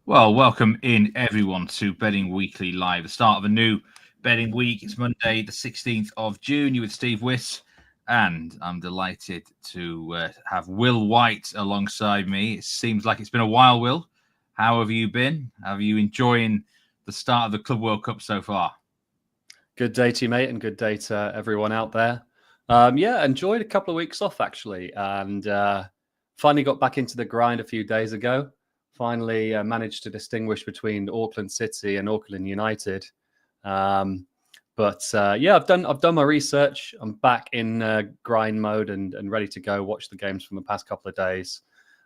Well, welcome in everyone to Betting Weekly Live, the start of a new betting week. It's Monday, the 16th of June. You're with Steve Wyss, and I'm delighted to have Will White alongside me. It seems like it's been a while, Will. How have you been? Have you enjoying the start of the Club World Cup so far? Good day to you, mate, and good day to everyone out there. Enjoyed a couple of weeks off, actually, and finally got back into the grind a few days ago. Finally managed to distinguish between Auckland City and Auckland United. I've done my research. I'm back in grind mode and ready to go watch the games from the past couple of days.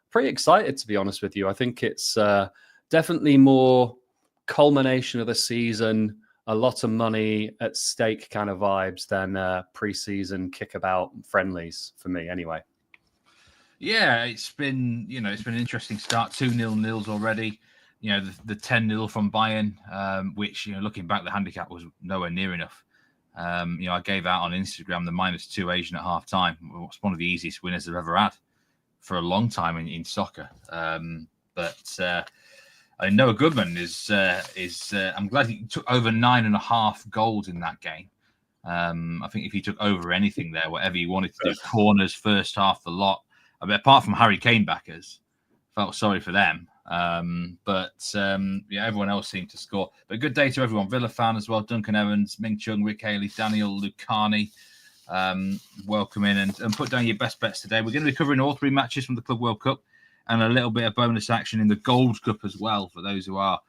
Pretty excited, to be honest with you. I think it's definitely more culmination of the season, a lot of money at stake kind of vibes than pre-season kickabout friendlies for me anyway. Yeah, it's been an interesting start. 2-0 already. The 10-0 from Bayern, which looking back, the handicap was nowhere near enough. I gave out on Instagram the -2 Asian at half time. It's one of the easiest winners I've ever had for a long time in soccer. Noah Goodman is. I'm glad he took over 9.5 goals in that game. I think if he took over anything there, whatever he wanted to do, corners, first half, the lot. I mean, apart from Harry Kane backers, felt sorry for them. Everyone else seemed to score. But good day to everyone. Villa fan as well. Duncan Evans, Ming Chung, Rick Haley, Daniel Lucani. Welcome in and put down your best bets today. We're going to be covering all 3 matches from the Club World Cup and a little bit of bonus action in the Gold Cup as well for those who are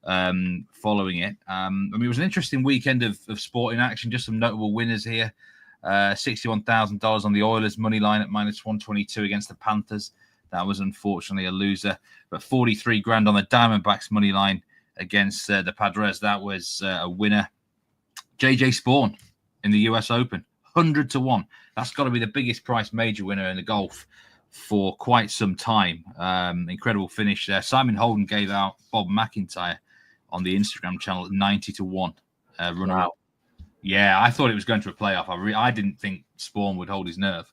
following it. It was an interesting weekend of sporting action. Just some notable winners here. $61,000 on the Oilers money line at -122 against the Panthers. That was unfortunately a loser. But 43 grand on the Diamondbacks money line against the Padres. That was a winner. JJ Spawn in the US Open, 100-1. That's got to be the biggest price major winner in the golf for quite some time. Incredible finish there. Simon Holden gave out Bob McIntyre on the Instagram channel at 90-1 runner up. Yeah, I thought it was going to a playoff. I didn't think Spawn would hold his nerve.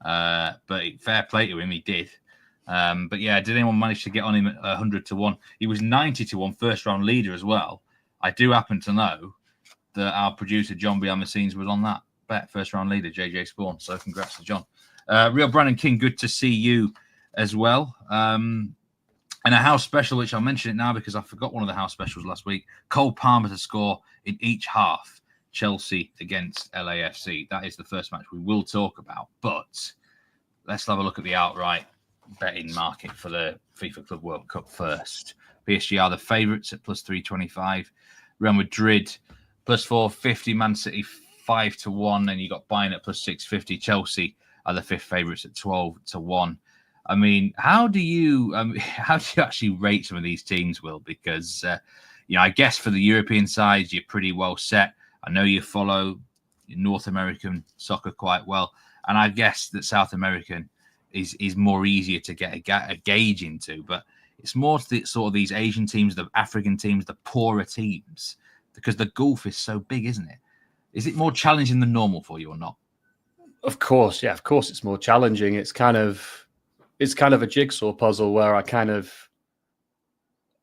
But fair play to him, he did. Did anyone manage to get on him at 100-1? He was 90-1 first round leader as well. I do happen to know that our producer, John behind the scenes, was on that bet, first round leader, JJ Spawn. So congrats to John. Real Brandon King, good to see you as well. And a house special, which I'll mention it now because I forgot one of the house specials last week. Cole Palmer to score in each half. Chelsea against LAFC. That is the first match we will talk about. But let's have a look at the outright betting market for the FIFA Club World Cup first. PSG are the favourites at +325. Real Madrid +450. Man City 5-1. And you got Bayern at +650. Chelsea are the 5th favourites at 12-1. I mean, how do you actually rate some of these teams, Will? Because I guess for the European sides, you're pretty well set. I know you follow North American soccer quite well, and I guess that South American is more easier to get a gauge into. But it's more sort of these Asian teams, the African teams, the poorer teams, because the gulf is so big, isn't it? Is it more challenging than normal for you or not? Of course, yeah. Of course, it's more challenging. It's kind of a jigsaw puzzle where I kind of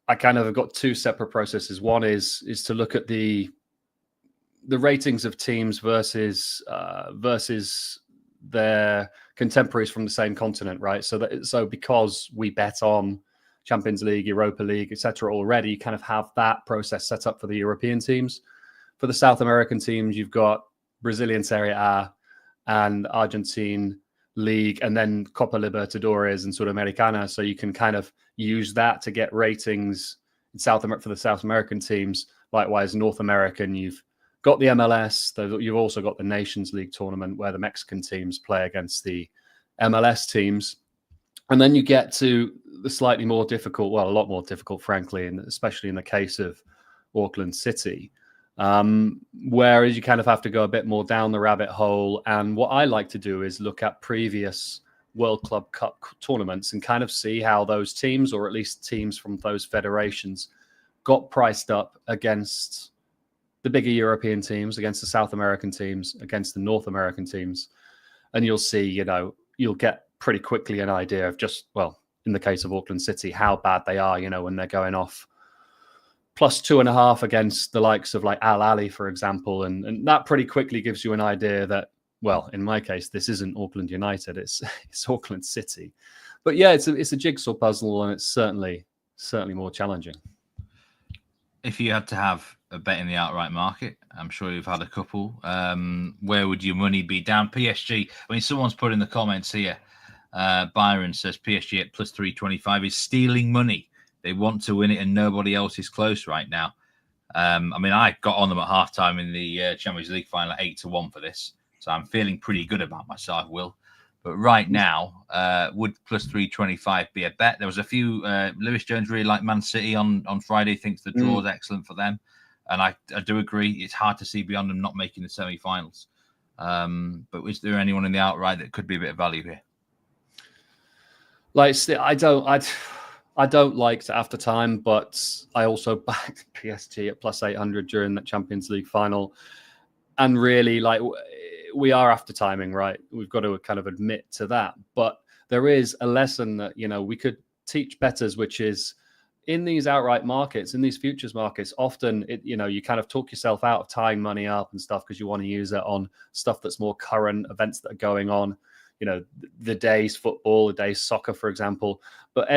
have got 2 separate processes. One is to look at the ratings of teams versus their contemporaries from the same continent, right? So because we bet on Champions League, Europa League, etc. already, you kind of have that process set up for the European teams. For the South American teams, you've got Brazilian Serie A and Argentine League, and then Copa Libertadores and Sudamericana. So you can kind of use that to get ratings in for the South American teams. Likewise, North American, you've got the MLS. You've also got the Nations League tournament where the Mexican teams play against the MLS teams. And then you get to the slightly more difficult, well, a lot more difficult, frankly, and especially in the case of Auckland City, whereas you kind of have to go a bit more down the rabbit hole. And what I like to do is look at previous World Club Cup tournaments and kind of see how those teams, or at least teams from those federations, got priced up against the bigger European teams, against the South American teams, against the North American teams. And you'll see, you'll get pretty quickly an idea of just, well, in the case of Auckland City, how bad they are, when they're going off +2.5 against the likes of like Al Ahly, for example. And that pretty quickly gives you an idea that, well, in my case, this isn't Auckland United, it's Auckland City. But yeah, it's a jigsaw puzzle, and it's certainly more challenging. If you had to have a bet in the outright market, I'm sure you've had a couple. Where would your money be down? PSG. I mean, someone's put in the comments here. Byron says PSG at +325 is stealing money. They want to win it, and nobody else is close right now. I mean, I got on them at halftime in the Champions League final at 8-1 for this, so I'm feeling pretty good about myself, Will. But right now, would +325 be a bet? There was a few. Lewis Jones really liked Man City on Friday. Thinks the draw is excellent for them, and I do agree. It's hard to see beyond them not making the semi-finals. But is there anyone in the outright that could be a bit of value here? Like, I don't like to after time, but I also backed PSG at +800 during that Champions League final, and really, like, we are after timing, right? We've got to kind of admit to that. But there is a lesson that, we could teach bettors, which is in these outright markets, in these futures markets, often, you kind of talk yourself out of tying money up and stuff because you want to use it on stuff that's more current, events that are going on, the day's football, the day's soccer, for example. But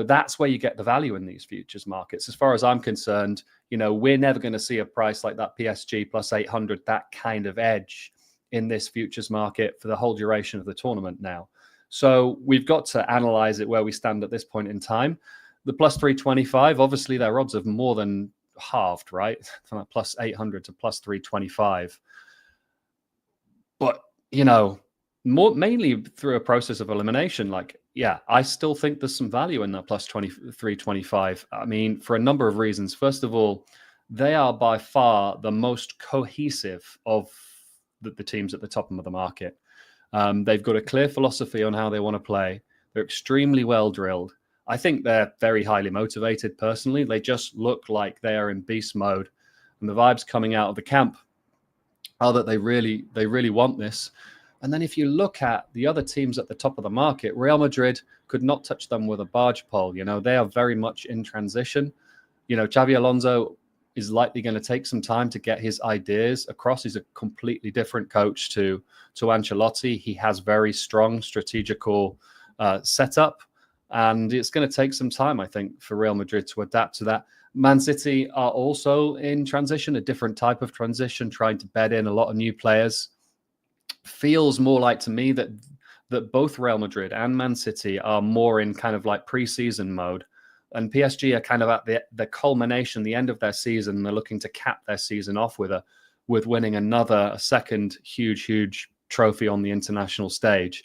that's where you get the value in these futures markets. As far as I'm concerned, we're never going to see a price like that PSG +800, that kind of edge in this futures market for the whole duration of the tournament now. So we've got to analyze it where we stand at this point in time. The +325, obviously their odds have more than halved, right? From that +800 to +325. But, mainly through a process of elimination, I still think there's some value in that +325. I mean, for a number of reasons. First of all, they are by far the most cohesive of the teams at the top of the market. They've got a clear philosophy on how they want to play. They're extremely well drilled. I think they're very highly motivated personally. They just look like they are in beast mode. And the vibes coming out of the camp are that they really want this. And then if you look at the other teams at the top of the market, Real Madrid could not touch them with a barge pole. They are very much in transition. Xabi Alonso is likely going to take some time to get his ideas across. He's a completely different coach to Ancelotti. He has very strong strategical setup, and it's going to take some time, I think, for Real Madrid to adapt to that. Man City are also in transition, a different type of transition, trying to bed in a lot of new players. Feels more like to me that both Real Madrid and Man City are more in kind of like pre-season mode. And PSG are kind of at the culmination, the end of their season. They're looking to cap their season off with winning a second huge trophy on the international stage.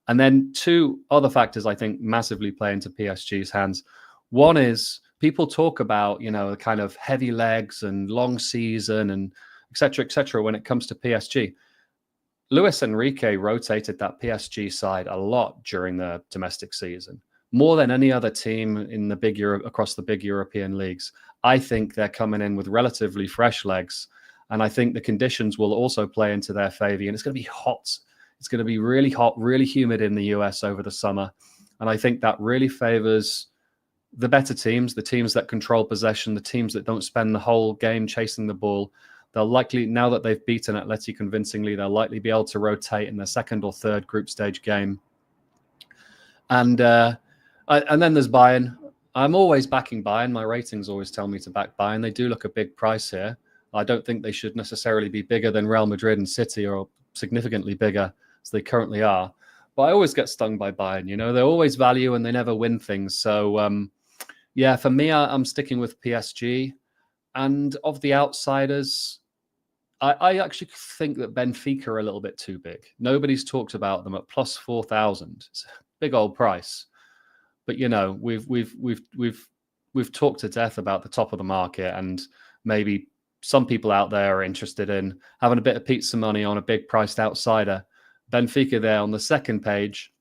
And then two other factors I think massively play into PSG's hands. One is people talk about, kind of heavy legs and long season and et cetera, when it comes to PSG. Luis Enrique rotated that PSG side a lot during the domestic season, more than any other team in across the big European leagues. I think they're coming in with relatively fresh legs, and I think the conditions will also play into their favor. And it's going to be hot. It's going to be really hot, really humid in the US over the summer, and I think that really favors the better teams, the teams that control possession, the teams that don't spend the whole game chasing the ball. They'll likely, now that they've beaten Atleti convincingly, they'll likely be able to rotate in their second or third group stage game. And then there's Bayern. I'm always backing Bayern. My ratings always tell me to back Bayern. They do look a big price here. I don't think they should necessarily be bigger than Real Madrid and City, or significantly bigger as they currently are. But I always get stung by Bayern. They're always value and they never win things. So, for me, I'm sticking with PSG. And of the outsiders, I actually think that Benfica are a little bit too big. Nobody's talked about them at +4,000. It's a big old price. But we've talked to death about the top of the market, and maybe some people out there are interested in having a bit of pizza money on a big priced outsider. Benfica there on the second page,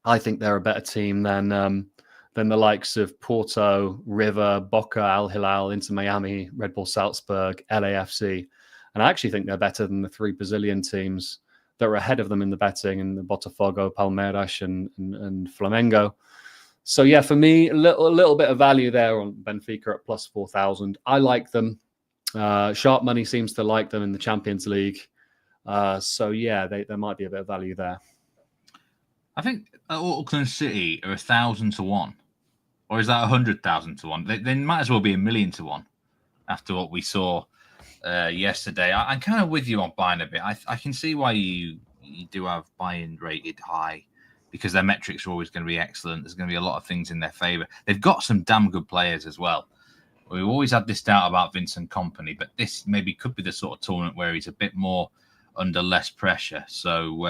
I think they're a better team than the likes of Porto, River, Boca, Al Hilal, Inter Miami, Red Bull Salzburg, LAFC. And I actually think they're better than the three Brazilian teams that are ahead of them in the betting, and the Botafogo, Palmeiras, and Flamengo. So yeah, for me, a little bit of value there on Benfica at plus 4,000. I like them. Sharp money seems to like them in the Champions League. So yeah, there might be a bit of value there. I think Auckland City are 1,000 to 1, or is that 100,000 to 1? They might as well be 1,000,000 to 1 after what we saw yesterday. I'm kind of with you on buying a bit. I can see why you do have buying rated high, because their metrics are always going to be excellent. There's going to be a lot of things in their favour. They've got some damn good players as well. We've always had this doubt about Vincent Kompany, but this maybe could be the sort of tournament where he's a bit more under less pressure. So,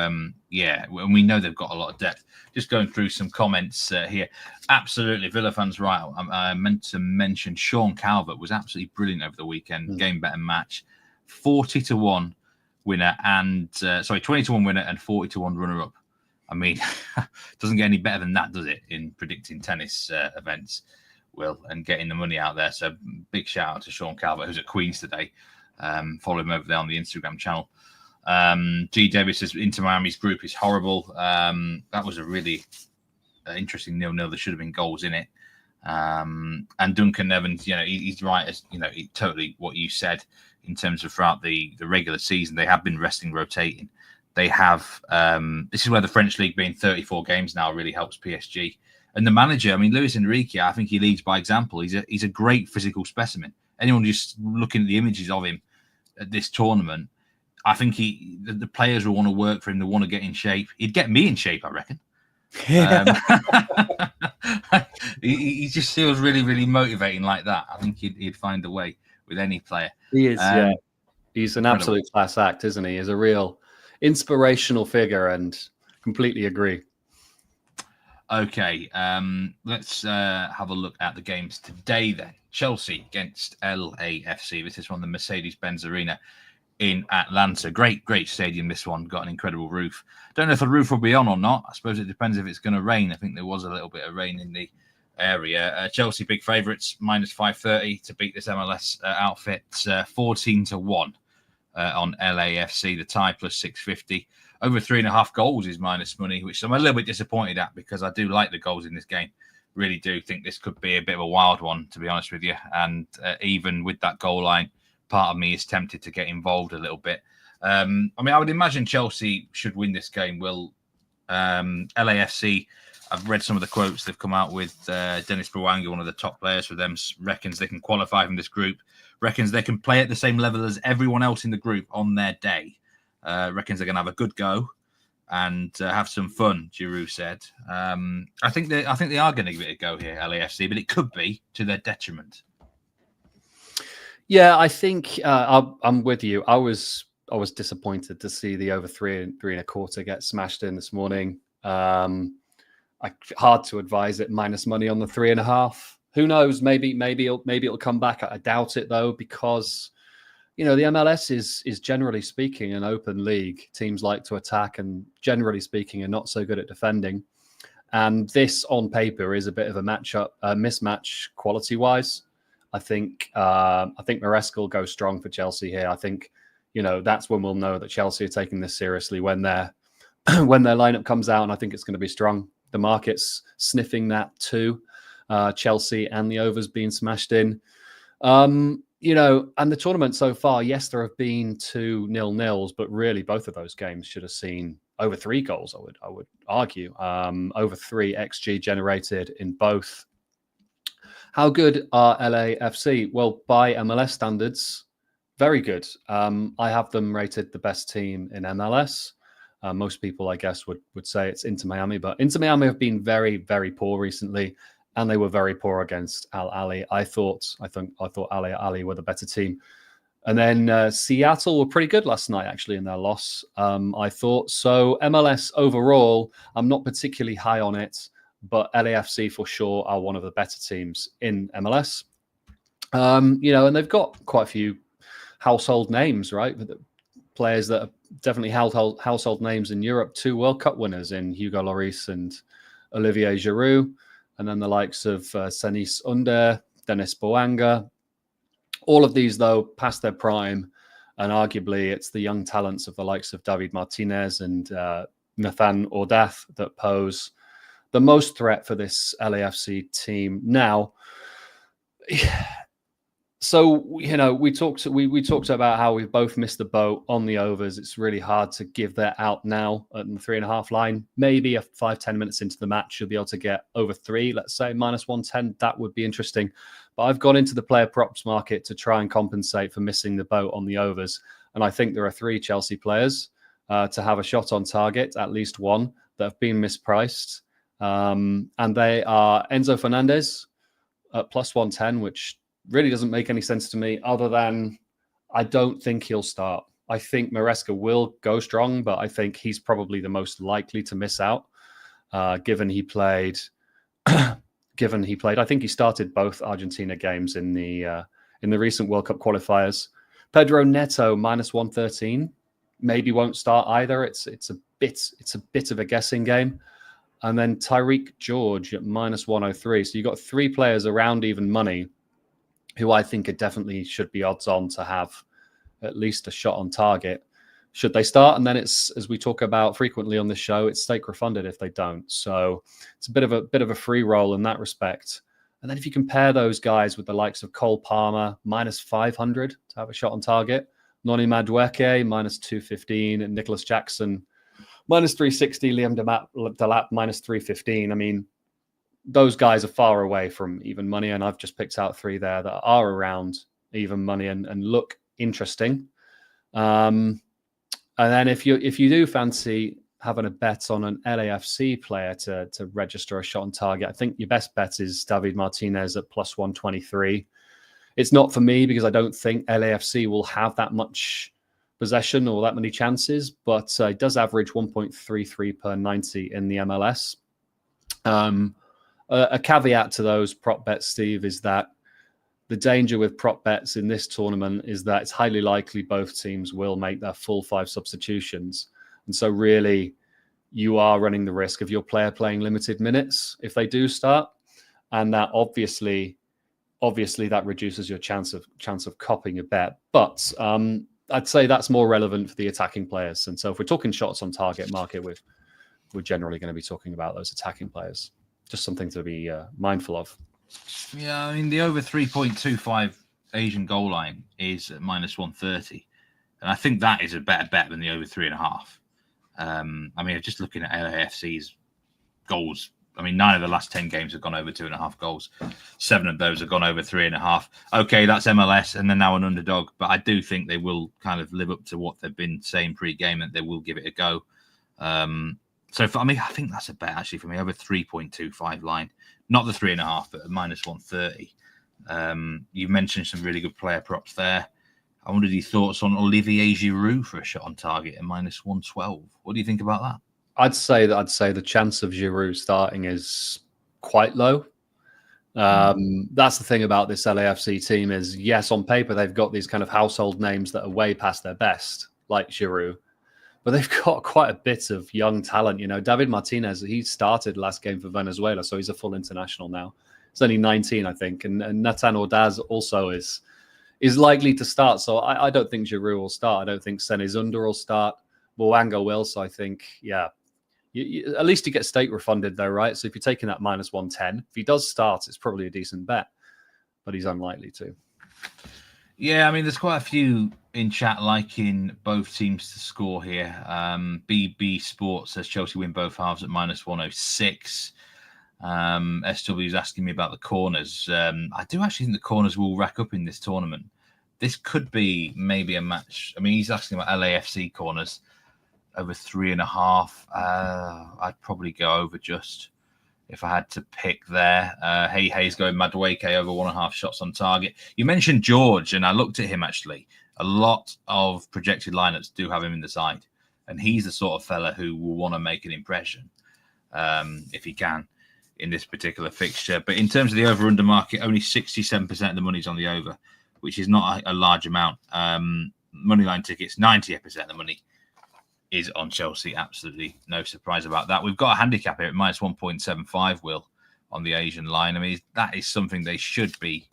yeah, and we know they've got a lot of depth. Just going through some comments here. Absolutely, Villa fans right. I meant to mention Sean Calvert was absolutely brilliant over the weekend. Game better match. 40 to 1 winner and 20 to 1 winner and 40 to 1 runner up. I mean, doesn't get any better than that, does it, in predicting tennis events, Will, and getting the money out there. So big shout out to Sean Calvert, who's at Queen's today. Follow him over there on the Instagram channel. G. Davis says Inter Miami's group is horrible. That was a really interesting 0-0. There should have been goals in it. And Duncan Evans, he's right, as totally what you said in terms of throughout the regular season. They have been resting, rotating. They have. This is where the French league being 34 games now really helps PSG. And the manager, I mean, Luis Enrique, I think he leads by example. He's a great physical specimen. Anyone just looking at the images of him at this tournament, I think the players will want to work for him. They want to get in shape. He'd get me in shape, I reckon. He just feels really, really motivating like that. I think he'd find a way with any player. He is, yeah. He's an absolute class act, isn't he? He's a real inspirational figure, and completely agree. Okay, let's have a look at the games today then. Chelsea against LAFC. This is from the Mercedes-Benz Arena in Atlanta. Great stadium, this one. Got an incredible roof. Don't know if the roof will be on or not. I suppose it depends if it's going to rain. I think there was a little bit of rain in the area. Chelsea big favourites, minus 530 to beat this MLS outfit. 14 to 1 on LAFC. The tie plus 650. Over 3.5 goals is minus money, which I'm a little bit disappointed at because I do like the goals in this game. Really do think this could be a bit of a wild one, to be honest with you. And even with that goal line, part of me is tempted to get involved a little bit. I mean, I would imagine Chelsea should win this game. Will LAFC, I've read some of the quotes they've come out with. Dennis Bouanga, one of the top players for them, reckons they can qualify from this group, reckons they can play at the same level as everyone else in the group on their day. Reckons they're going to have a good go and have some fun, Giroud said. I think they are going to give it a go here, LAFC, but it could be to their detriment. Yeah, I think I'm with you. I was disappointed to see the over 3.25 get smashed in this morning. Hard to advise it minus money on the 3.5. Who knows? Maybe it'll come back. I doubt it though, because the MLS is generally speaking an open league. Teams like to attack, and generally speaking, are not so good at defending. And this, on paper, is a bit of a mismatch quality-wise. I think Maresca will go strong for Chelsea here. I think that's when we'll know that Chelsea are taking this seriously when their lineup comes out, and I think it's going to be strong. The market's sniffing that too. Chelsea and the overs being smashed in. And the tournament so far, yes, there have been 2 0-0s, but really both of those games should have seen over 3 goals. I would argue over 3 XG generated in both. How good are LAFC? Well, by MLS standards, very good. I have them rated the best team in MLS. Most people, I guess, would say it's Inter Miami, but Inter Miami have been very, very poor recently, and they were very poor against Al Ahly. I thought Al Ahly were the better team. And then Seattle were pretty good last night, actually, in their loss, I thought. So MLS overall, I'm not particularly high on it, but LAFC for sure are one of the better teams in MLS. And they've got quite a few household names, right? Players that are definitely household names in Europe. 2 World Cup winners in Hugo Lloris and Olivier Giroud. And then the likes of Senis Under, Dennis Bouanga. All of these, though, past their prime. And arguably, it's the young talents of the likes of David Martinez and Nathan Ordath that pose the most threat for this LAFC team now. So, we talked about how we've both missed the boat on the overs. It's really hard to give that out now at the 3.5 line. Maybe 5-10 minutes into the match, you'll be able to get over 3, let's say -110. That would be interesting. But I've gone into the player props market to try and compensate for missing the boat on the overs. And I think there are 3 Chelsea players to have a shot on target, at least one, that have been mispriced. And they are Enzo Fernandez at +110, which really doesn't make any sense to me, other than I don't think he'll start. I think Maresca will go strong, but I think he's probably the most likely to miss out, given he played. I think he started both Argentina games in the recent World Cup qualifiers. Pedro Neto -113, maybe won't start either. It's a bit of a guessing game. And then Tyreek George at -103. So you've got 3 players around even money who I think definitely should be odds on to have at least a shot on target should they start. And then it's, as we talk about frequently on this show, it's stake refunded if they don't. So it's a bit of a free roll in that respect. And then if you compare those guys with the likes of Cole Palmer, -500 to have a shot on target, Noni Madueke, -215, and Nicholas Jackson, -360, Liam Delap, -315. I mean, those guys are far away from even money, and I've just picked out 3 there that are around even money and look interesting. And then if you do fancy having a bet on an LAFC player to register a shot on target, I think your best bet is David Martinez at +123. It's not for me because I don't think LAFC will have that much possession or that many chances, but it does average 1.33 per 90 in the MLS. A caveat to those prop bets, Steve, is that the danger with prop bets in this tournament is that it's highly likely both teams will make their full 5 substitutions. And so really, you are running the risk of your player playing limited minutes if they do start. And that obviously that reduces your chance of copying a bet. But I'd say that's more relevant for the attacking players. And so if we're talking shots on target market, we're generally going to be talking about those attacking players. Just something to be mindful of. Yeah, I mean, the over 3.25 Asian goal line is at -130. And I think that is a better bet than the over 3.5. I mean, just looking at LAFC's goals, I mean, 9 of the last 10 games have gone over 2.5 goals. 7 of those have gone over 3.5. Okay, that's MLS, and they're now an underdog. But I do think they will kind of live up to what they've been saying pre-game, that they will give it a go. So, I think that's a bet, actually, for me, over 3.25 line. Not the 3.5, but at -130. You mentioned some really good player props there. I wondered your thoughts on Olivier Giroud for a shot on target at -112. What do you think about that? I'd say the chance of Giroud starting is quite low. That's the thing about this LAFC team is, yes, on paper, they've got these kind of household names that are way past their best, like Giroud. But they've got quite a bit of young talent. David Martinez, he started last game for Venezuela, so he's a full international now. He's only 19, I think. And Nathan Ordaz also is likely to start. So I don't think Giroud will start. I don't think Senizunda will start. Boanga will. So I think, yeah, at least you get stake refunded though, right? So if you're taking that -110, if he does start, it's probably a decent bet. But he's unlikely to. Yeah, I mean, there's quite a few in chat liking both teams to score here. BB Sports says Chelsea win both halves at -106. SW is asking me about the corners. I do actually think the corners will rack up in this tournament. This could be maybe a match. I mean, he's asking about LAFC corners over 3.5. I'd probably go over just if I had to pick there. Hayes going Madueke over 1.5 shots on target. You mentioned George, and I looked at him actually. A lot of projected lineups do have him in the side, and he's the sort of fella who will want to make an impression if he can in this particular fixture. But in terms of the over-under market, only 67% of the money's on the over, which is not a large amount. Moneyline tickets, 90% of the money is on Chelsea. Absolutely no surprise about that. We've got a handicap here at -1.75, Will, on the Asian line. I mean, that is something they should be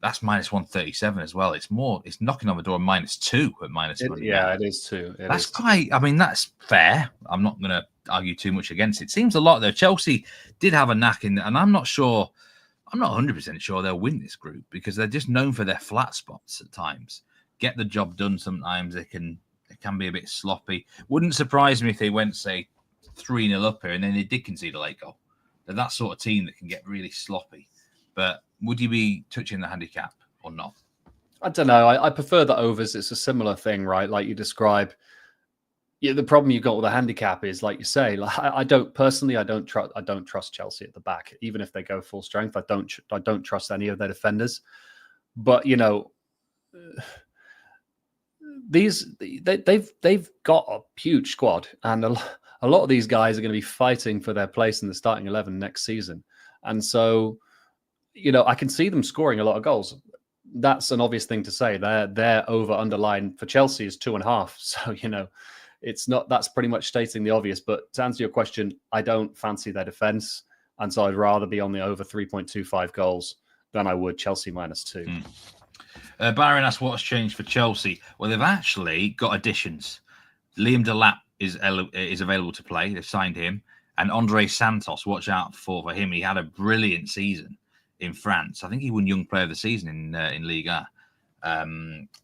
That's minus 137 as well. It's knocking on the door of -2 at -1. Yeah, it is too. That's quite, I mean, that's fair. I'm not going to argue too much against it. Seems a lot though. Chelsea did have a knack in, and I'm not 100% sure they'll win this group because they're just known for their flat spots at times. Get the job done sometimes. They can be a bit sloppy. Wouldn't surprise me if they went, say, 3-0 up here and then they did concede a late goal. They're that sort of team that can get really sloppy. But would you be touching the handicap or not? I don't know. I prefer the overs. It's a similar thing, right? Like you describe. Yeah, the problem you've got with the handicap is, like you say, like I don't trust Chelsea at the back, even if they go full strength. I don't trust any of their defenders. But you know, they've got a huge squad, and a lot of these guys are going to be fighting for their place in the starting 11 next season. And so, you know, I can see them scoring a lot of goals. That's an obvious thing to say. Their over underline for Chelsea is 2.5. So, you know, it's not, that's pretty much stating the obvious. But to answer your question, I don't fancy their defense. And so I'd rather be on the over 3.25 goals than I would Chelsea -2. Byron asks what's changed for Chelsea. Well, they've actually got additions. Liam Delap is available to play. They've signed him. And Andre Santos, watch out for him. He had a brilliant season in France. I think he won Young Player of the Season in Liga.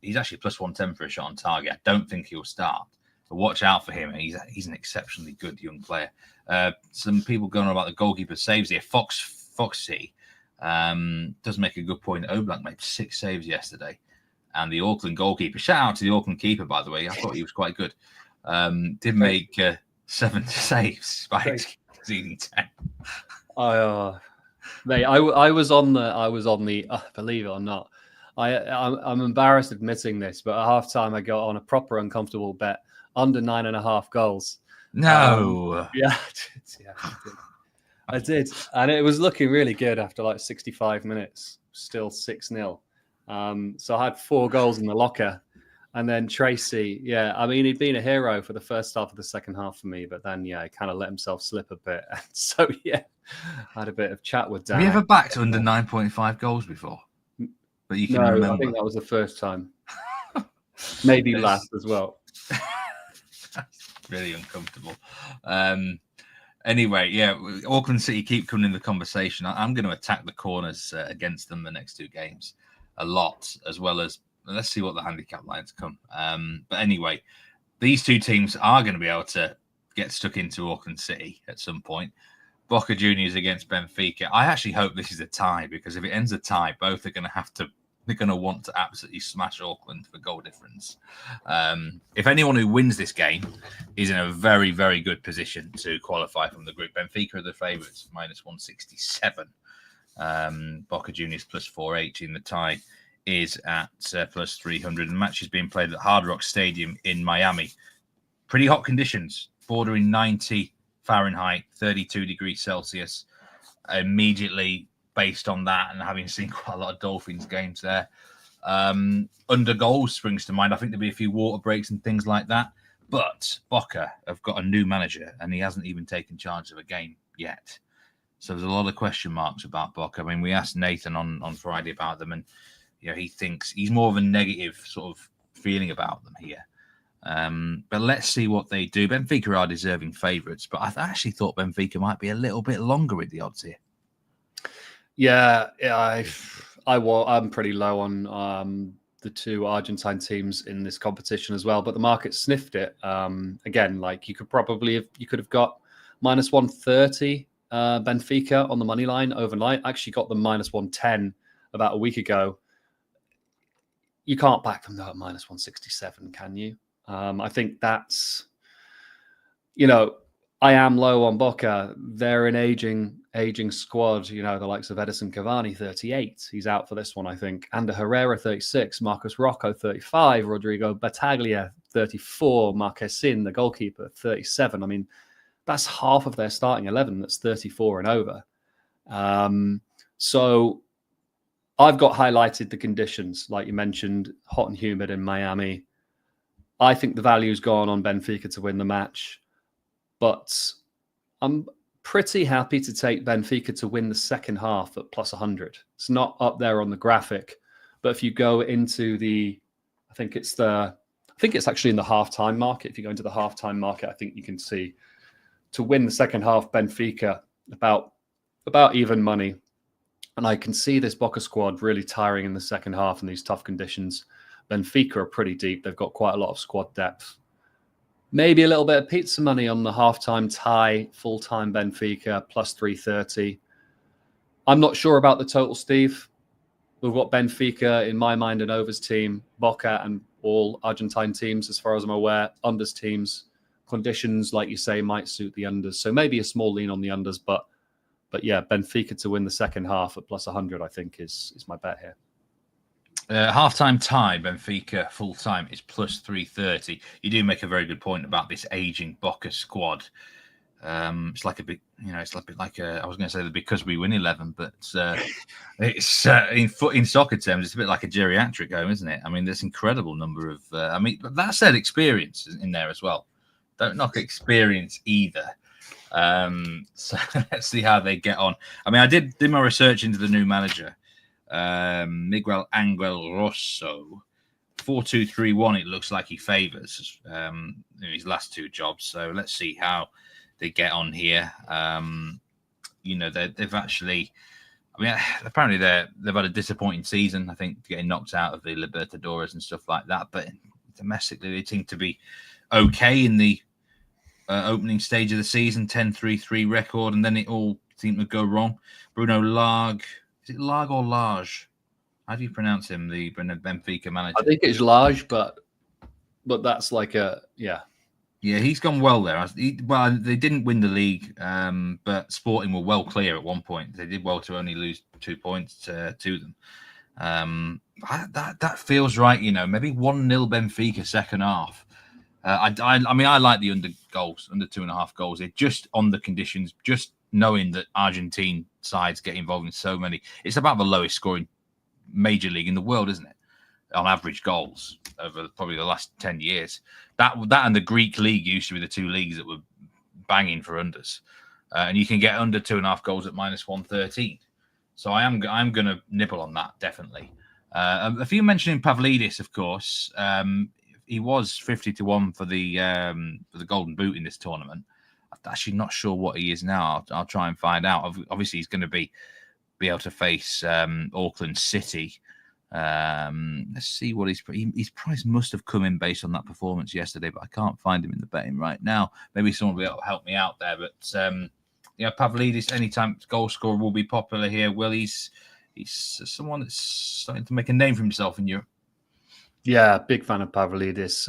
He's actually +110 for a shot on target. I don't think he'll start. But watch out for him. He's an exceptionally good young player. Some people going on about the goalkeeper saves here. Foxy does make a good point. Oblak made 6 saves yesterday. And the Auckland goalkeeper, shout out to the Auckland keeper, by the way. I thought he was quite good. Did make 7 saves by exceeding 10. Mate, I was on the believe it or not, I'm embarrassed admitting this, but at halftime I got on a proper uncomfortable bet under 9.5 goals. No. I did. And it was looking really good after like 65 minutes, still 6-0. So I had 4 goals in the locker. And then Tracy, I mean, he'd been a hero for the first half of the second half for me, but then, he kind of let himself slip a bit. And so, I had a bit of chat with Dan. Have you ever backed under 9.5 goals before? But you can remember. I think that was the first time. Maybe last as well. Really uncomfortable. Anyway, Auckland City keep coming in the conversation. I'm going to attack the corners against them the next 2 games a lot, as well as let's see what the handicap lines come. But anyway, these 2 teams are going to be able to get stuck into Auckland City at some point. Boca Juniors against Benfica. I actually hope this is a tie, because if it ends a tie, both are going to want to absolutely smash Auckland for goal difference. If anyone who wins this game is in a very, very good position to qualify from the group. Benfica are the favourites, -167. Boca Juniors +480, and the tie is at +300. The match is being played at Hard Rock Stadium in Miami. Pretty hot conditions, bordering 90 Fahrenheit, 32 degrees Celsius. Immediately, based on that, and having seen quite a lot of Dolphins games there, under goals springs to mind. I think there'll be a few water breaks and things like that. But Boca have got a new manager, and he hasn't even taken charge of a game yet. So there's a lot of question marks about Boca. I mean, we asked Nathan on Friday about them, and he thinks he's more of a negative sort of feeling about them here. But let's see what they do. Benfica are deserving favourites, but I actually thought Benfica might be a little bit longer with the odds here. I'm pretty low on the 2 Argentine teams in this competition as well, but the market sniffed it. Again, like you could have got -130 Benfica on the money line overnight. Actually got them -110 about a week ago. You can't back them though at -167, can you? I think that's, I am low on Boca. They're an aging squad. The likes of Edison Cavani, 38. He's out for this one, I think. Ander Herrera, 36. Marcos Rocco, 35. Rodrigo Battaglia, 34. Marquesin, the goalkeeper, 37. I mean, that's half of their starting 11 that's 34 and over. So I've got highlighted the conditions, like you mentioned, hot and humid in Miami. I think the value's gone on Benfica to win the match, but I'm pretty happy to take Benfica to win the second half at +100. It's not up there on the graphic, But if you go into I think it's actually in the halftime market. If you go into the halftime market, I think you can see to win the second half, Benfica about even money. And I can see this Boca squad really tiring in the second half in these tough conditions. Benfica are pretty deep. They've got quite a lot of squad depth. Maybe a little bit of pizza money on the halftime tie, full-time Benfica, plus 330. I'm not sure about the total, Steve. We've got Benfica, in my mind, an overs team, Boca and all Argentine teams, as far as I'm aware, unders teams. Conditions, like you say, might suit the unders. So maybe a small lean on the unders, but yeah, Benfica to win the second half at plus 100, I think, is my bet here. Half-time tie, Benfica full-time is plus 330. You do make a very good point about this aging Boca squad. It's like a bit, it's a bit like I was going to say the because we win 11, but it's in soccer terms, it's a bit like a geriatric home, isn't it? I mean, there's incredible number of. But that said, experience is in there as well. Don't knock experience either. So let's see how they get on. I mean, I did my research into the new manager, Miguel Angel Rosso. 4-2-3-1. It looks like he favours in his last two jobs. So let's see how they get on here. They've actually. I mean, apparently they've had a disappointing season. I think getting knocked out of the Libertadores and stuff like that. But domestically, they seem to be okay in the opening stage of the season. 10-3-3 record, and then it all seemed to go wrong. Bruno Lage, is it Lage or Lage? How do you pronounce him? The Benfica manager. I think it's Lage, but that's like yeah. Yeah, he's gone well there. They didn't win the league, but Sporting were well clear at one point. They did well to only lose 2 points to them. That feels right, maybe 1-0 Benfica second half. I mean, I like the under goals, under 2.5 goals. It just on the conditions, just knowing that Argentine sides get involved in so many. It's about the lowest scoring major league in the world, isn't it? On average goals over probably the last 10 years. That and the Greek league used to be the two leagues that were banging for unders. And you can get under 2.5 goals at minus 113. So I'm going to nibble on that, definitely. A few mentioning Pavlidis, of course. He was 50-1 for the Golden Boot in this tournament. I'm actually not sure what he is now. I'll try and find out. Obviously, he's going to be able to face Auckland City. Let's see what his price must have come in based on that performance yesterday, but I can't find him in the betting right now. Maybe someone will be able to help me out there. But Pavlidis, anytime goal scorer, will be popular here. Will he's someone that's starting to make a name for himself in Europe. Yeah, big fan of Pavlidis.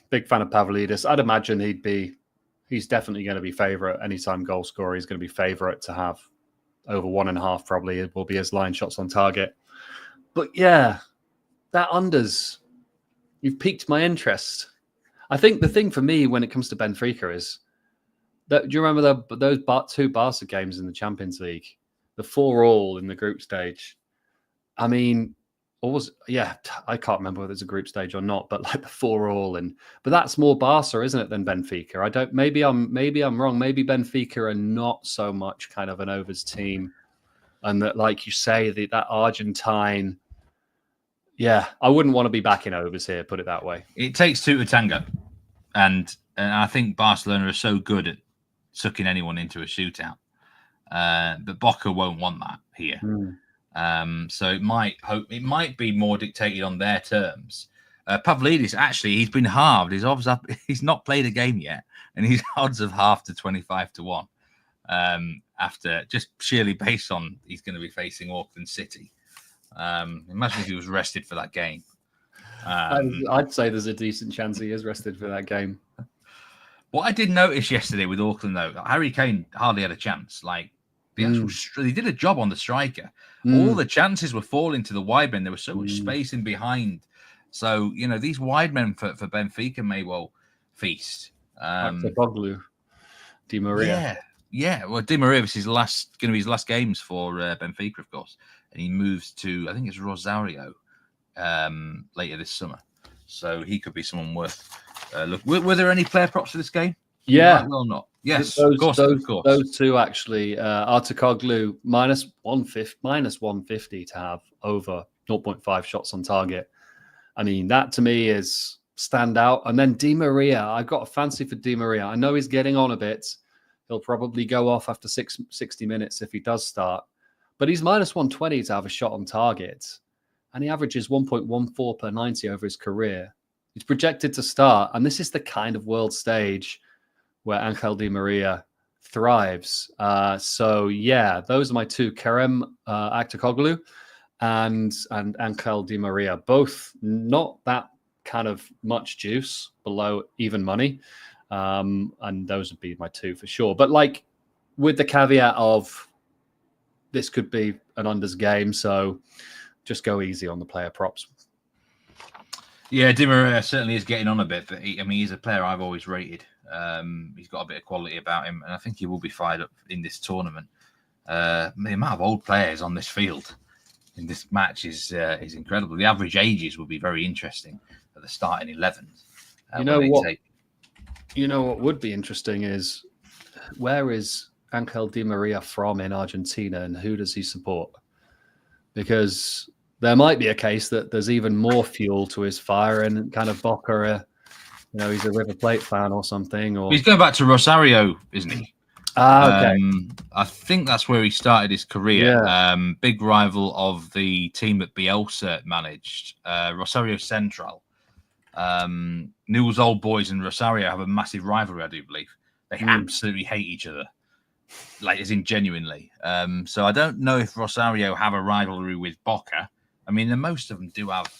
Big fan of Pavlidis. I'd imagine he's definitely going to be favourite. Anytime goal scorer, he's going to be favourite to have over 1.5 probably. It will be his line shots on target. But yeah, that unders, you've piqued my interest. I think the thing for me when it comes to Benfica is that, do you remember those two Barca games in the Champions League? The 4-4 in the group stage. I mean, I can't remember whether it's a group stage or not, but like the 4-4 but that's more Barca, isn't it, than Benfica? Maybe I'm wrong. Maybe Benfica are not so much kind of an overs team, and that, like you say, that Argentine. Yeah, I wouldn't want to be backing overs here. Put it that way. It takes two to tango, and I think Barcelona are so good at sucking anyone into a shootout, but Boca won't want that here. So it might be more dictated on their terms. Pavlidis, actually, he's been halved. His odds up. He's not played a game yet, and his odds have halved to 25-1. After just sheerly based on he's going to be facing Auckland City. Imagine if he was rested for that game. I'd say there's a decent chance he is rested for that game. What I did notice yesterday with Auckland, though, Harry Kane hardly had a chance. Like the actual, he did a job on the striker. All the chances were falling to the wide men. There was so much space in behind. So these wide men for Benfica may well feast. Boglu, Di Maria. Yeah. Well, Di Maria was going to be his last games for Benfica, of course, and he moves to I think it's Rosario later this summer. So he could be someone worth look. Were there any player props for this game? Yeah. Well, not. Yes, of course. Those two actually. Artikoglu minus 150 to have over 0.5 shots on target. I mean, that to me is standout. And then Di Maria, I've got a fancy for Di Maria. I know he's getting on a bit. He'll probably go off after 60 minutes if he does start. But he's minus 120 to have a shot on target. And he averages 1.14 per 90 over his career. He's projected to start. And this is the kind of world stage where Angel Di Maria thrives. So, yeah, those are my two. Kerem Aktürkoğlu and Angel Di Maria. Both not that kind of much juice, below even money. And those would be my two for sure. But like with the caveat of this could be an unders game, so just go easy on the player props. Yeah, Di Maria certainly is getting on a bit, but he's a player I've always rated. He's got a bit of quality about him, and I think he will be fired up in this tournament. The amount of old players on this field in this match is incredible. The average ages will be very interesting at the starting 11. You know what would be interesting is where is Angel Di Maria from in Argentina, and who does he support? Because there might be a case that there's even more fuel to his fire, and kind of Boca, he's a River Plate fan or something. Or he's going back to Rosario, isn't he? Okay. I think that's where he started his career. Yeah. Big rival of the team that Bielsa managed, Rosario Central. Newell's Old Boys and Rosario have a massive rivalry, I do believe. They absolutely hate each other, like as in genuinely. So I don't know if Rosario have a rivalry with Boca. I mean, most of them do have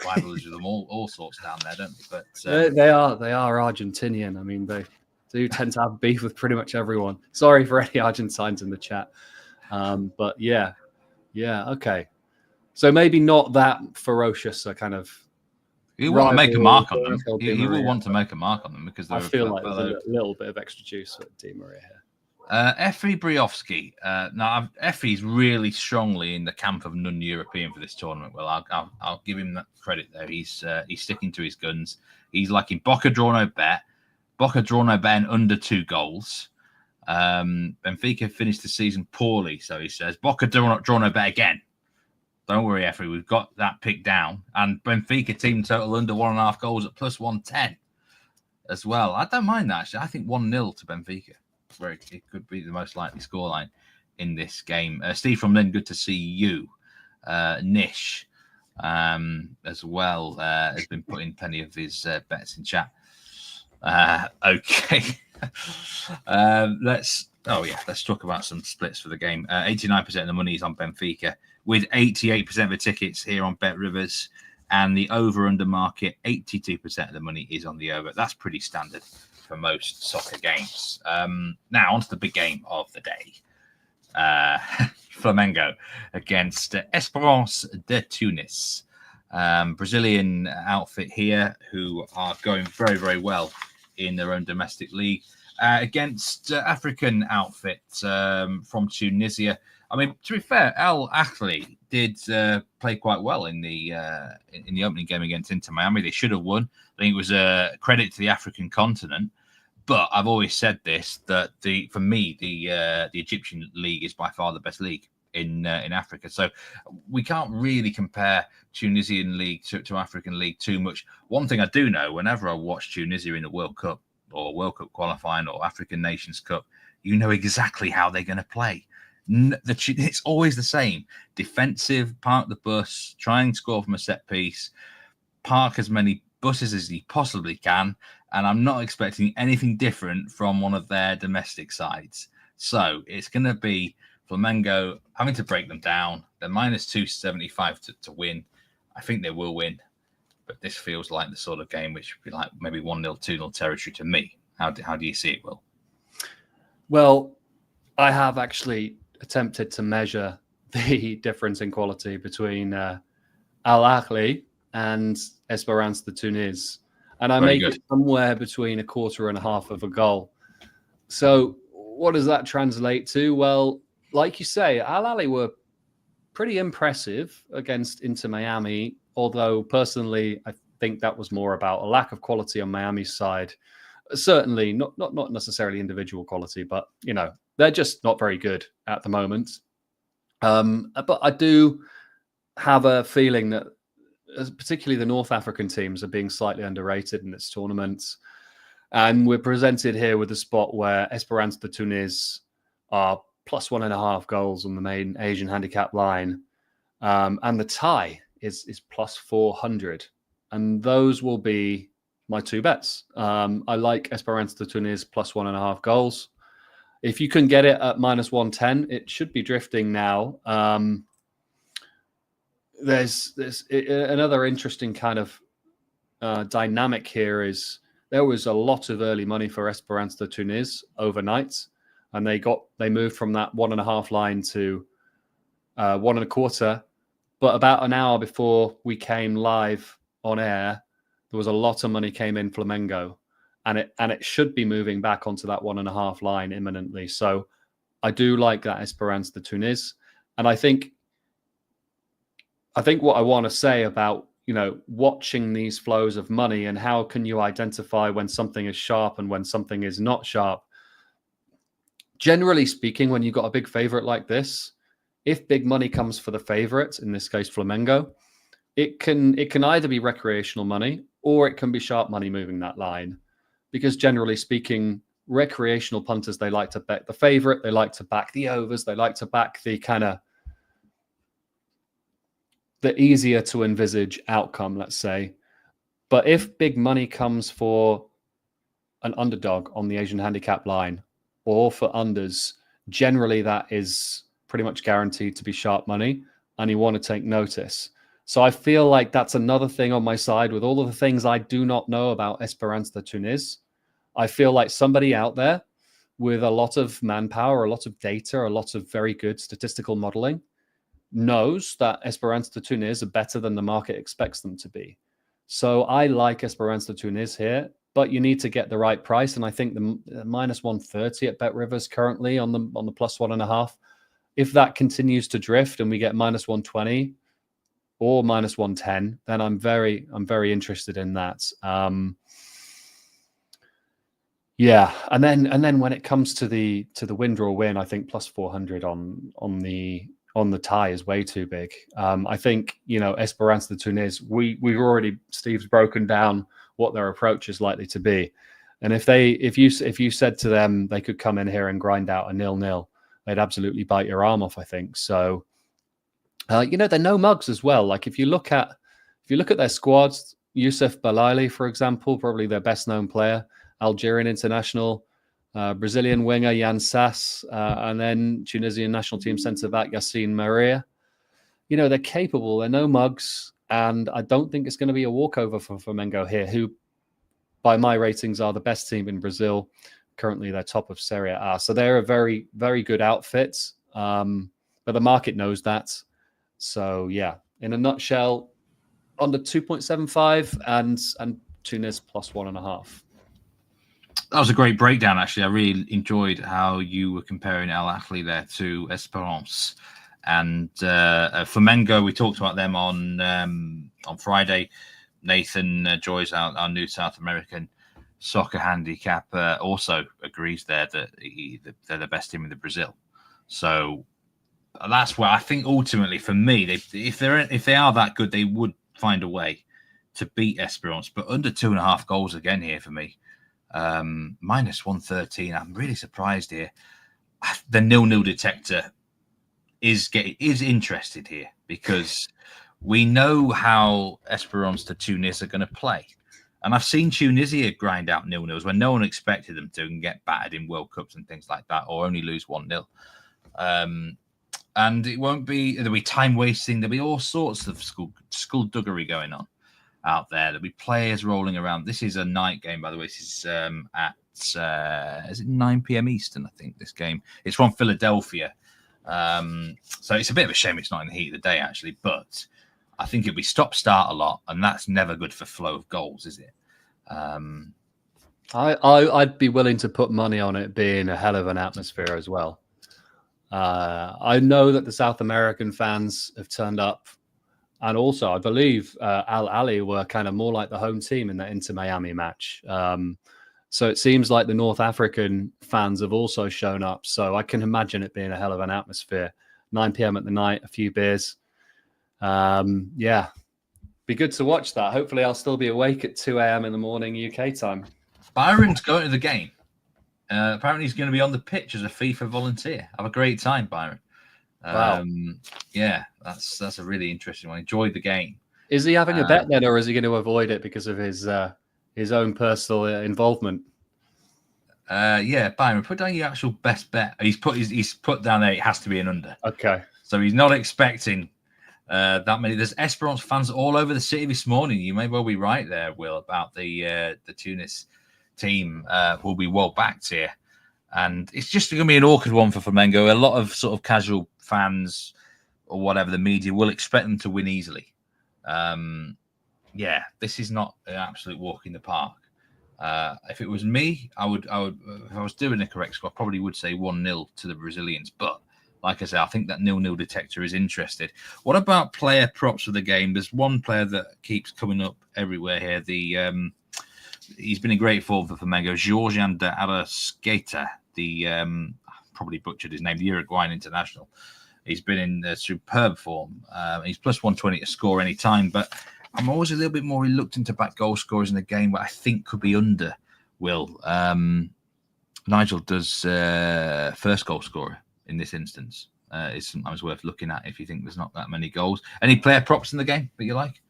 rivalries with them, all sorts down there, don't they? But they are Argentinian. I mean, they do tend to have beef with pretty much everyone. Sorry for any Argentines in the chat, but yeah, okay. So maybe not that ferocious a kind of. He will want to make a mark on them. He will want to make a mark on them because I feel like there's a little bit of extra juice with Di Maria here. Efri Briovski. Now, Efri's really strongly in the camp of non-European for this tournament. Well, I'll give him that credit there. He's sticking to his guns. He's liking Boca draw no bet. Boca draw no bet and under 2 goals. Benfica finished the season poorly, so he says Boca draw no bet again. Don't worry, Efri, we've got that picked down. And Benfica team total under 1.5 goals at plus 110 as well. I don't mind that, actually. I think 1-0 to Benfica, where it could be the most likely scoreline in this game. Steve from Lynn, good to see you. Nish as well has been putting plenty of his bets in chat. Okay. Let's talk about some splits for the game. 89% of the money is on Benfica, with 88% of the tickets here on Bet Rivers, and the over-under market, 82% of the money is on the over. That's pretty standard for most soccer games. Now, on to the big game of the day. Flamengo against Esperance Tunis. Brazilian outfit here who are going very, very well in their own domestic league. Against African outfit from Tunisia. I mean, to be fair, Al Ahly did play quite well in the opening game against Inter Miami. They should have won. I think it was a credit to the African continent. But I've always said this, that for me, the Egyptian league is by far the best league in Africa. So we can't really compare Tunisian league to African league too much. One thing I do know, whenever I watch Tunisia in the World Cup or World Cup qualifying or African Nations Cup, you know exactly how they're going to play. It's always the same. Defensive, park the bus, try and score from a set piece, park as many buses as you possibly can, and I'm not expecting anything different from one of their domestic sides. So it's going to be Flamengo having to break them down. They're minus 275 to win. I think they will win, but this feels like the sort of game which would be like maybe 1-0, 2-0 territory to me. How do you see it, Will? Well, I have actually attempted to measure the difference in quality between Al Ahly and Esperance Tunis, and I make it somewhere between 1.25 of a goal. So what does that translate to? Well, like you say, Al Ahly were pretty impressive against Inter Miami, although personally I think that was more about a lack of quality on Miami's side Certainly not necessarily individual quality, but they're just not very good at the moment. But I do have a feeling that particularly the North African teams are being slightly underrated in this tournament. And we're presented here with a spot where Esperance Tunis are plus 1.5 goals on the main Asian handicap line. And the tie is plus 400. And those will be my two bets. I like Esperance Tunis plus 1.5 goals. If you can get it at minus 110, it should be drifting now. There's another interesting kind of dynamic here is there was a lot of early money for Esperance Tunis overnight, and they moved from that 1.5 line to 1.25. But about an hour before we came live on air, there was a lot of money came in Flamengo, and it should be moving back onto that 1.5 line imminently. So I do like that Esperance Tunis, and I think what I want to say about watching these flows of money and how can you identify when something is sharp and when something is not sharp. Generally speaking, when you've got a big favorite like this, if big money comes for the favorite, in this case Flamengo, it can either be recreational money or it can be sharp money moving that line. Because generally speaking, recreational punters, they like to bet the favorite, they like to back the overs, they like to back the kind of the easier to envisage outcome, let's say. But if big money comes for an underdog on the Asian handicap line or for unders, generally that is pretty much guaranteed to be sharp money, and you want to take notice. So I feel like that's another thing on my side with all of the things I do not know about Esperance Tunis. I feel like somebody out there with a lot of manpower, a lot of data, a lot of very good statistical modeling knows that Esperance Tunis are better than the market expects them to be. So I like Esperance Tunis here, but you need to get the right price. And I think the minus 130 at Bet Rivers currently on the plus 1.5. If that continues to drift and we get minus 120 or minus 110, then I'm very interested in that. Yeah, and then when it comes to the win draw win, I think plus 400 on the tie is way too big. I think Esperance Tunis, we've already, Steve's broken down what their approach is likely to be, and if you said to them they could come in here and grind out a 0-0, they'd absolutely bite your arm off, I think. So they're no mugs as well. Like if you look at their squads, Youssef Balali, for example, probably their best known player, Algerian international, Brazilian winger Jan Sass, and then Tunisian national team centre back Yassine Maria. They're capable, they're no mugs, and I don't think it's going to be a walkover for Flamengo here, who, by my ratings, are the best team in Brazil. Currently, they're top of Serie A. So they're a very, very good outfit, but the market knows that. So, yeah, in a nutshell, under 2.75 and Tunis plus 1.5. That was a great breakdown, actually. I really enjoyed how you were comparing Al Ahly there to Esperance. And Flamengo, we talked about them on Friday. Nathan Joyce, our new South American soccer handicap, also agrees there that they're the best team in the Brazil. So that's where I think ultimately, for me, if they are that good, they would find a way to beat Esperance. But under 2.5 goals again here for me. Minus 113. I'm really surprised here. The 0-0 detector is interested here because we know how Esperance Tunis are going to play, and I've seen Tunisia grind out 0-0s when no one expected them to and get battered in World Cups and things like that, or only lose 1-0. And there'll be time wasting. There'll be all sorts of skullduggery going on out there. There'll be players rolling around. This is a night game, by the way. This is at is it 9 p.m. Eastern, I think, this game. It's from Philadelphia. So it's a bit of a shame it's not in the heat of the day, actually. But I think it'll be stop-start a lot, and that's never good for flow of goals, is it? I'd be willing to put money on it being a hell of an atmosphere as well. I know that the South American fans have turned up. And also, I believe Al Ahly were kind of more like the home team in the Inter Miami match. So it seems like the North African fans have also shown up. So I can imagine it being a hell of an atmosphere. 9 p.m. at the night, a few beers. Yeah, be good to watch that. Hopefully I'll still be awake at 2 a.m. in the morning UK time. Byron's going to the game. Apparently he's going to be on the pitch as a FIFA volunteer. Have a great time, Byron. Wow. Yeah, that's a really interesting one. Enjoy the game. Is he having a bet then, or is he going to avoid it because of his own personal involvement? Yeah, Byron, put down your actual best bet. He's put down there. It has to be an under. Okay. So he's not expecting that many. There's Esperance fans all over the city this morning. You may well be right there, Will, about the Tunis team will be well backed here, and it's just going to be an awkward one for Flamengo. A lot of sort of casual fans or whatever, the media will expect them to win easily. Yeah, this is not an absolute walk in the park. If it was me, I would, if I was doing a correct score, I probably would say 1-0 to the Brazilians. But like I say, I think that 0-0 detector is interested. What about player props for the game? There's one player that keeps coming up everywhere here. He's been in great form for Flamengo, Georgian de Arrascaeta, I probably butchered his name, the Uruguayan international. He's been in superb form. He's plus 120 to score any time, but I'm always a little bit more reluctant to back goal scorers in the game, but I think could be under, Will. Nigel does first goal scorer in this instance. It's sometimes worth looking at if you think there's not that many goals. Any player props in the game that you like?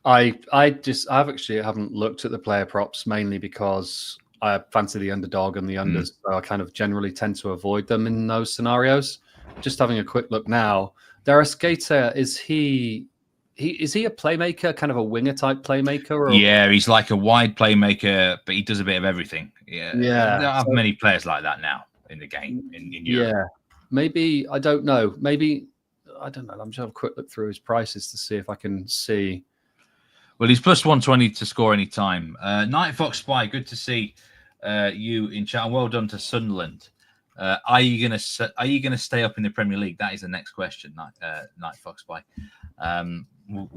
I actually haven't looked at the player props, mainly because I fancy the underdog and the unders. So I kind of generally tend to avoid them in those scenarios. Just having a quick look now. Arrascaeta, is he a playmaker, kind of a winger type playmaker? Or... Yeah, he's like a wide playmaker, but he does a bit of everything. Yeah. There aren't many players like that now in the game in Europe. Yeah. Maybe, I don't know. Maybe, I don't know. I'm just have a quick look through his prices to see if I can see. Well, he's plus 120 to score any time. Night Fox Spy, good to see you in chat. And well done to Sunderland. Are you gonna stay up in the Premier League? That is the next question. Night Fox Spy. We'll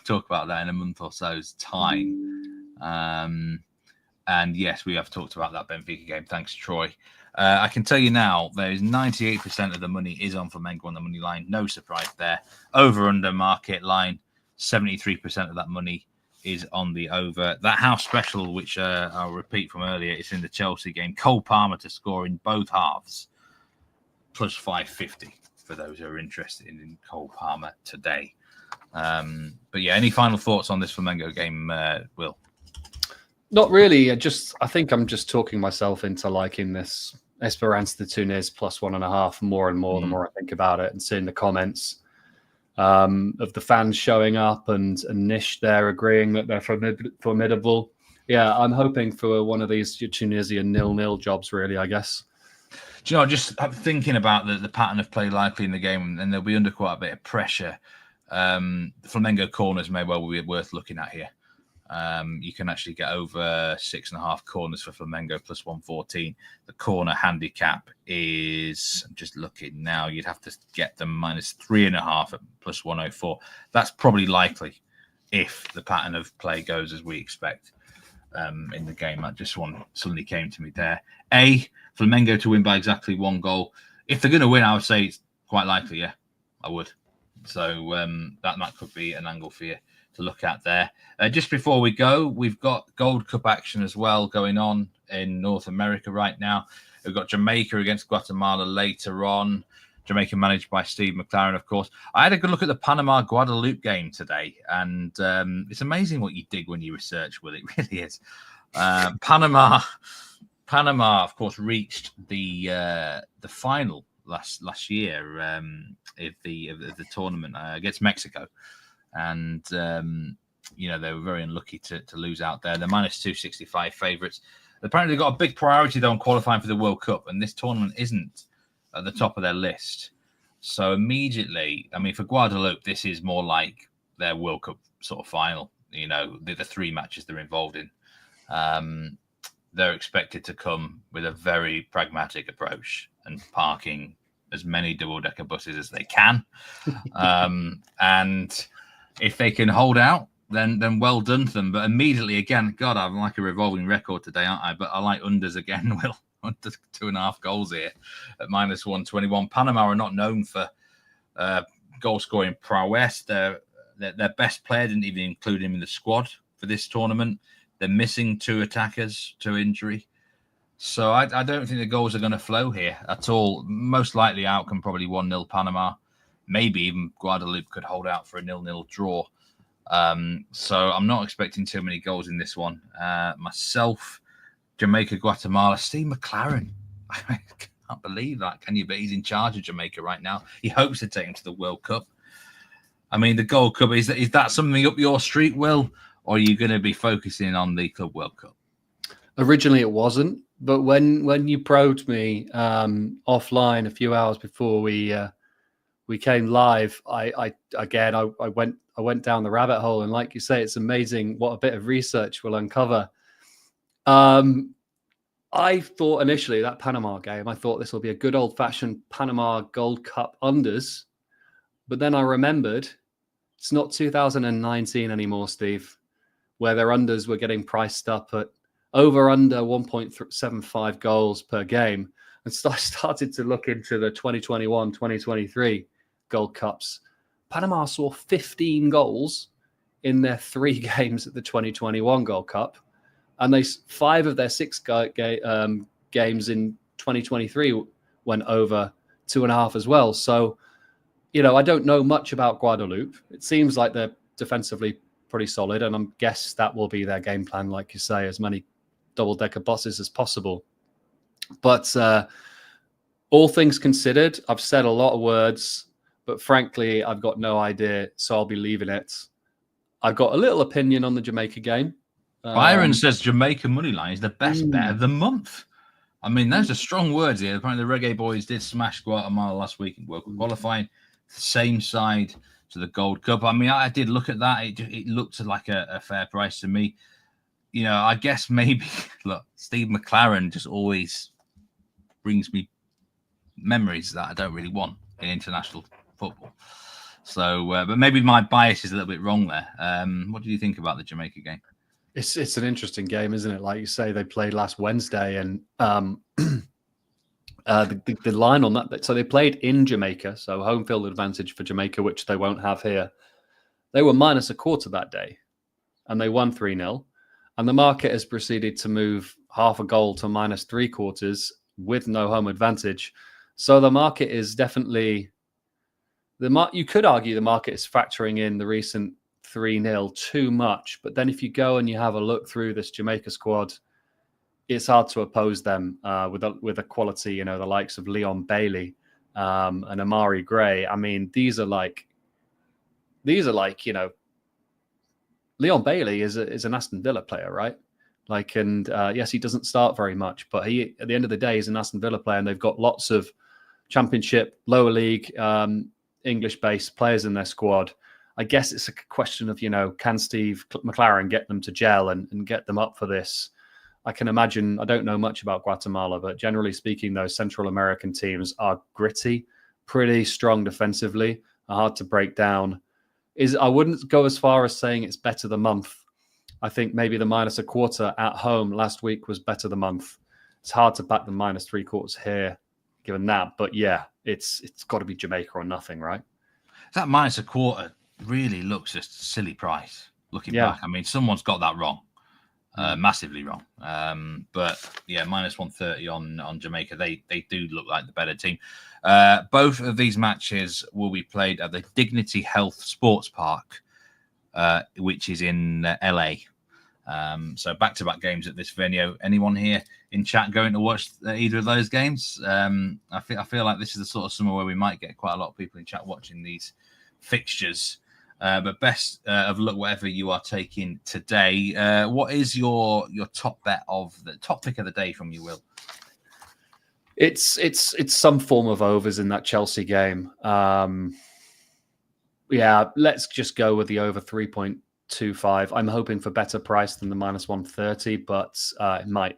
talk about that in a month or so's time. And yes, we have talked about that Benfica game. Thanks, Troy. I can tell you now, there is 98% of the money is on Flamengo on the money line. No surprise there. Over under market line. 73% of that money is on the over. That house special, which I'll repeat from earlier, it's in the Chelsea game. Cole Palmer to score in both halves, plus 550 for those who are interested in Cole Palmer today. But yeah, any final thoughts on this Flamengo game, Will? Not really. I think I'm just talking myself into liking this Esperance Tunis plus 1.5 more and more the more I think about it and seeing the comments. Of the fans showing up and Nish there agreeing that they're formidable. Yeah, I'm hoping for one of these Tunisian 0-0 jobs, really, I guess. Do you know, just thinking about the pattern of play likely in the game, and they'll be under quite a bit of pressure. The Flamengo corners may well be worth looking at here. You can actually get over 6.5 corners for Flamengo plus 114. The corner handicap is, I'm just looking now, you'd have to get them minus 3.5 at plus 104. That's probably likely if the pattern of play goes as we expect in the game. That just one suddenly came to me there. Flamengo to win by exactly 1 goal. If they're going to win, I would say it's quite likely. Yeah, I would. So that could be an angle for you to look at there. Just before we go, we've got Gold Cup action as well going on in North America right now. We've got Jamaica against Guatemala later on. Jamaica managed by Steve McLaren, of course. I had a good look at the Panama Guadeloupe game today, and it's amazing what you dig when you research, Will. It really is. Panama, of course, reached the final last year of the tournament against Mexico. And, they were very unlucky to lose out there. They're minus 265 favourites. Apparently, they've got a big priority, though, on qualifying for the World Cup. And this tournament isn't at the top of their list. So immediately, I mean, for Guadeloupe, this is more like their World Cup sort of final. You know, the 3 matches they're involved in. They're expected to come with a very pragmatic approach and parking as many double-decker buses as they can. And if they can hold out then well done to them. But immediately again, God, I'm like a revolving record today, aren't I? But I like unders again, Will. Under 2.5 goals here at -121. Panama are not known for goal scoring prowess. Their best player didn't even include him in the squad for this tournament. They're missing 2 attackers to injury. So I don't think the goals are going to flow here at all. Most likely outcome probably 1-0 Panama. Maybe even Guadeloupe could hold out for a 0-0 draw. So I'm not expecting too many goals in this one. Myself, Jamaica, Guatemala, Steve McLaren. I can't believe that, can you? But he's in charge of Jamaica right now. He hopes to take him to the World Cup. I mean, the Gold Cup, is that something up your street, Will? Or are you going to be focusing on the Club World Cup? Originally, it wasn't. But when you probed me offline a few hours before we came live, I went down the rabbit hole, and like you say, it's amazing what a bit of research will uncover. I thought initially that Panama game, I thought this will be a good old-fashioned Panama Gold Cup unders, but then I remembered it's not 2019 anymore, Steve, where their unders were getting priced up at under 1.75 goals per game. And so I started to look into the 2021, 2023 Gold Cups. Panama saw 15 goals in their 3 games at the 2021 Gold Cup. And 5 of their 6 games in 2023 went over 2.5 as well. So, I don't know much about Guadeloupe. It seems like they're defensively pretty solid. And I guess that will be their game plan, like you say, as many double-decker buses as possible. But all things considered, I've said a lot of words, but frankly, I've got no idea, so I'll be leaving it. I've got a little opinion on the Jamaica game. Byron says Jamaica moneyline is the best bet of the month. I mean, those are strong words here. Apparently, the Reggae Boys did smash Guatemala last week in World Cup qualifying. Same side to the Gold Cup. I mean, I did look at that. It looked like a fair price to me. I guess maybe, look, Steve McLaren just always brings me memories that I don't really want in international football. So, but maybe my bias is a little bit wrong there. What do you think about the Jamaica game? It's an interesting game, isn't it? Like you say, they played last Wednesday, and the line on that. So they played in Jamaica, so home field advantage for Jamaica, which they won't have here. They were -1/4 that day, and they won 3-0. And the market has proceeded to move half a goal to -3/4 with no home advantage. So the market is definitely you could argue the market is factoring in the recent 3-0 too much. But then if you go and you have a look through this Jamaica squad, it's hard to oppose them with a quality, the likes of Leon Bailey and Amari Gray. I mean, these are like, Leon Bailey is an Aston Villa player, right? Yes, he doesn't start very much, but he, at the end of the day, is an Aston Villa player, and they've got lots of Championship, lower league, English-based players in their squad. I guess it's a question of, can Steve McLaren get them to gel and get them up for this? I can imagine, I don't know much about Guatemala, but generally speaking, those Central American teams are gritty, pretty strong defensively, are hard to break down. I wouldn't go as far as saying it's better the month. I think maybe the -1/4 at home last week was better the month. It's hard to back the -3/4 here, given that. But yeah, it's got to be Jamaica or nothing, right? That -1/4 really looks a silly price. Looking back, I mean, someone's got that wrong, massively wrong. But yeah, -130 on Jamaica. They do look like the better team. Both of these matches will be played at the Dignity Health Sports Park, which is in LA. So back-to-back games at this venue. Anyone here in chat going to watch either of those games? I feel like this is the sort of summer where we might get quite a lot of people in chat watching these fixtures. But best of luck, whatever you are taking today. What is your top bet of the top pick of the day from you, Will? It's some form of overs in that Chelsea game. Yeah, let's just go with the over 3.25. I'm hoping for better price than the -130, but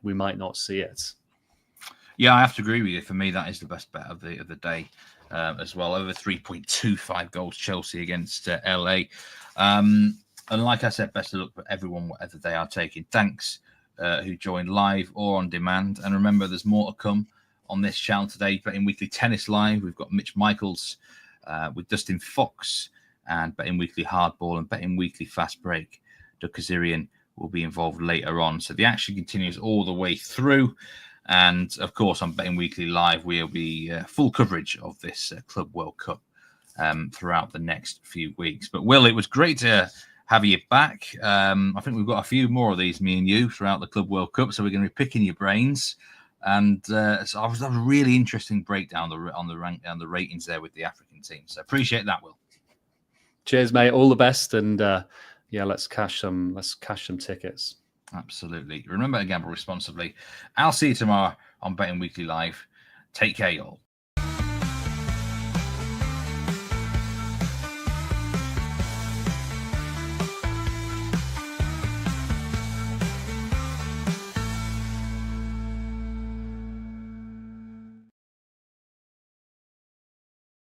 we might not see it. Yeah, I have to agree with you. For me, that is the best bet of the day as well. Over 3.25 goals Chelsea against LA. And like I said, best of luck for everyone, whatever they are taking. Thanks who joined live or on demand. And remember, there's more to come on this channel today. Betting Weekly Tennis Live. We've got Mitch Michaels with Dustin Fox, and Betting Weekly Hardball and Betting Weekly Fast Break. Doug Kazarian will be involved later on. So the action continues all the way through. And of course, on Betting Weekly Live, we'll be full coverage of this Club World Cup throughout the next few weeks. But Will, it was great to have you back. I think we've got a few more of these, me and you, throughout the Club World Cup. So we're going to be picking your brains. And so that was a really interesting breakdown on the ratings there with the African team. So appreciate that, Will. Cheers, mate. All the best, and let's cash some tickets. Absolutely. Remember to gamble responsibly. I'll see you tomorrow on Betting Weekly Live. Take care, y'all.